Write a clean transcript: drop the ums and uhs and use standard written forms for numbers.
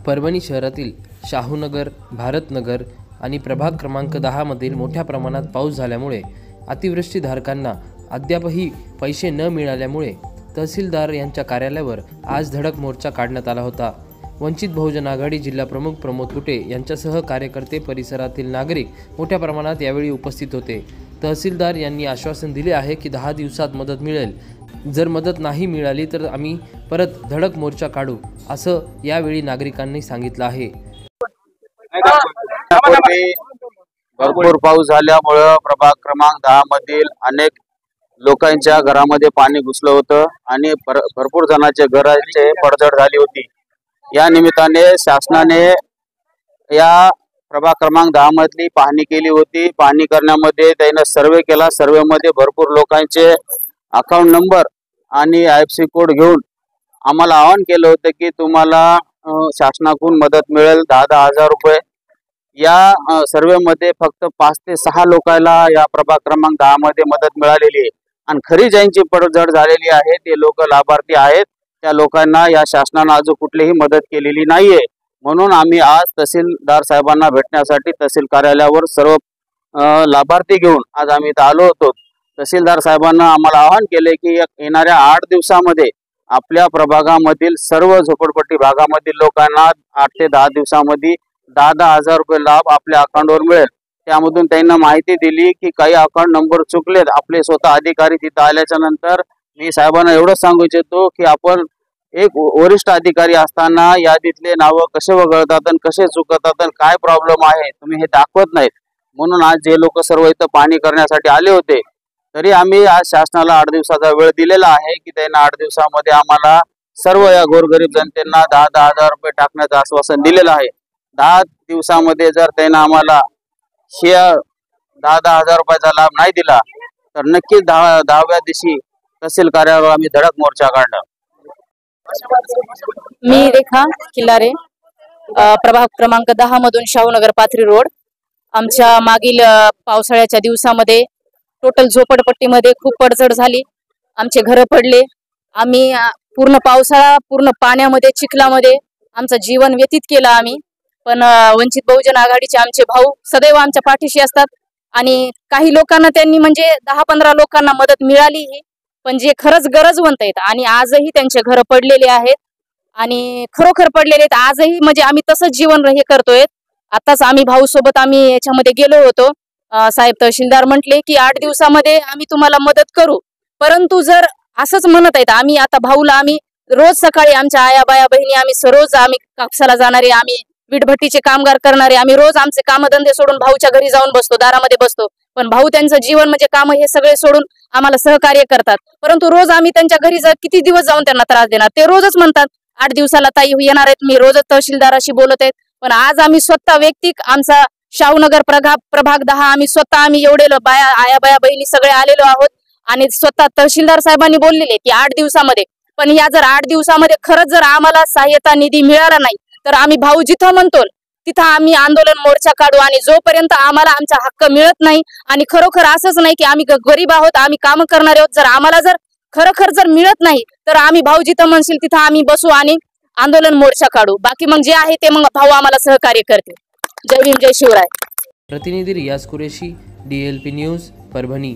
परभणी शहरातील शाहूनगर, भारतनगर आणि प्रभाग क्रमांक 10 मधील मोठ्या प्रमाणात पाऊस झाल्यामुळे अतिवृष्टीधारकांना अद्यापही पैसे न मिळाल्यामुळे तहसीलदार यांच्या कार्यालयावर आज धडक मोर्चा काढण्यात आला होता। वंचित बहुजन आघाडी जिल्हा प्रमुख प्रमोद कुटे यांच्यासह कार्यकर्ते, परिसरातील नागरिक मोठ्या प्रमाणात यावेळी उपस्थित होते। तहसीलदार यांनी आश्वासन दिले आहे की 10 दिवसात मदत मिळेल। जर मदत नाही मिळाली तर आम्ही परत धडक मोर्चा काढू, असं यावेळी नागरिकांनी सांगितलं आहे। भरपूर पाऊस झाल्यामुळे प्रभाग क्रमांक 10 मधील अनेक लोकांच्या घरामध्ये पाणी घुसलं होतं आणि भरपूर जणांचे घराचे पडझड झाली होती। या निमित्ताने शासनाने या प्रभाग क्रमांक 10 मधली पाहणी केली होती। पाहणी करण्यामध्ये त्याने सर्वे केला। सर्वे मध्ये भरपूर लोकांचे अकाउंट नंबर आणि IFSC कोड घेऊन आम्हाला आवाहन केलं होतं की तुम्हाला शासनाकडून मदत मिळेल 10-10 हजार रुपये। या सर्वे मध्ये फक्त 5 ते 6 लोकांना या प्रभाग क्रमांक 10 मध्ये मदत मिळालेली आहे आणि खरी ज्यांची पडझड झालेली आहे ते लोक लाभार्थी आहेत। त्या लोकांना या शासनाने अजून कुठलीही मदत केलेली नाहीये। म्हणून आम्ही आज तहसीलदार साहेबांना भेटण्यासाठी तहसील कार्यालयावर सर्व लाभार्थी घेऊन आज आम्ही इथं आलो होतो। तहसीलदार साहेबांना आम्हाला आवाहन केले की येणाऱ्या 8 दिवसामध्ये आपल्या प्रभागामधील सर्व झोपडपट्टी भागामधील लोकांना 8 ते 10 दिवसामध्ये 10-10 हजार रुपये लाभ आपल्या अकाउंटवर मिळेल। त्यामधून त्यांना माहिती दिली की काही अकाउंट नंबर चुकलेत। आपले स्वतः अधिकारी तिथे आल्याच्या नंतर मी साहेबांना एवढंच सांगू इच्छितो की आपण एक वरिष्ठ अधिकारी असताना यादीतले नाव कसे वगळतात आणि कसे चुकतात आणि काय प्रॉब्लेम आहे तुम्ही हे दाखवत नाहीत। म्हणून आज जे लोक सर्व इथं पाहणी करण्यासाठी आले होते तरी आम्ही आज शासनाला 8 दिवसाचा वेळ दिलेला आहे की त्यांना 8 दिवसामध्ये आम्हाला सर्व या गोरगरीब जनतेला 10-10 हजार रुपये टाकण्याचं आश्वासन दिलेलं आहे। 10 दिवसामध्ये जर त्यांना आम्हाला 10-10 हजार रुपयाचा लाभ नाही दिला तर नक्कीच 10व्या दिवशी तहसील कार्यालयावर आम्ही धडक मोर्चा काढणार। मी रेखा किल्लारे, प्रभाग क्रमांक 10 मधून शाहूनगर पाथरी रोड। आमच्या मागील पावसाळ्याच्या दिवसामध्ये टोटल झोपडपट्टीमध्ये खूप पडझड झाली, आमचे घर पडले। आम्ही पूर्ण पावसाळा पूर्ण पाण्यामध्ये चिखलामध्ये आमचं जीवन व्यतीत केलं आम्ही। पण वंचित बहुजन आघाडीचे आमचे भाऊ सदैव आमच्या पाठीशी असतात आणि काही लोकांना त्यांनी म्हणजे 10-15 लोकांना मदत मिळाली, पण जे खरंच गरजवंत आहेत आणि आजही त्यांचे घर पडलेले आहेत आणि खरोखर पडलेले आहेत आजही, म्हणजे आम्ही तसंच जीवन हे करतोय। आताच आम्ही भाऊ सोबत आम्ही याच्यामध्ये गेलो होतो। साहेब तहसीलदार म्हटले की 8 दिवसामध्ये आम्ही तुम्हाला मदत करू, परंतु जर असंच म्हणत आहेत आम्ही आता भाऊला आम्ही रोज सकाळी आमच्या आया बाया बहिणी आम्ही रोज आम्ही कापसाला जाणारे, आम्ही वीटभट्टीचे कामगार करणारे, आम्ही रोज आमचे कामधंदे सोडून भाऊच्या घरी जाऊन बसतो, दारामध्ये बसतो। पण भाऊ त्यांचं जीवन म्हणजे काम हे सगळे सोडून आम्हाला सहकार्य करतात, परंतु रोज आम्ही त्यांच्या घरी किती दिवस जाऊन त्यांना त्रास देणार। ते रोजच म्हणतात 8 दिवसाला ताई येणार आहेत, मी रोजच तहसीलदाराशी बोलत आहेत। पण आज आम्ही स्वतः वैयक्तिक आमचा शाहूनगर प्रभाग 10 आम्ही स्वतः आम्ही एवढे आया बाया बहिणी सगळे आलेलो आहोत आणि स्वतः तहसीलदार साहेबांनी बोललेले की 8 दिवसामध्ये, पण या जर 8 दिवसामध्ये खरंच जर आम्हाला सहाय्यता निधी मिळाला नाही तर आम्ही भाऊ जिथं म्हणतो तिथं आम्ही आंदोलन मोर्चा काढू आणि जोपर्यंत आम्हाला आमचा हक्क मिळत नाही, आणि खरोखर असंच नाही की आम्ही गरीब आहोत, आम्ही काम करणारे आहोत, जर आम्हाला जर खरोखर जर मिळत नाही तर आम्ही भाऊ जिथं म्हणशील तिथं आम्ही बसू आणि आंदोलन मोर्चा काढू। बाकी मग जे आहे ते मग भाऊ आम्हाला सहकार्य करतील। जय भीम, जय शिवराय। प्रतिनिधी रियाज कुरेशी, DLP न्यूज, परभणी।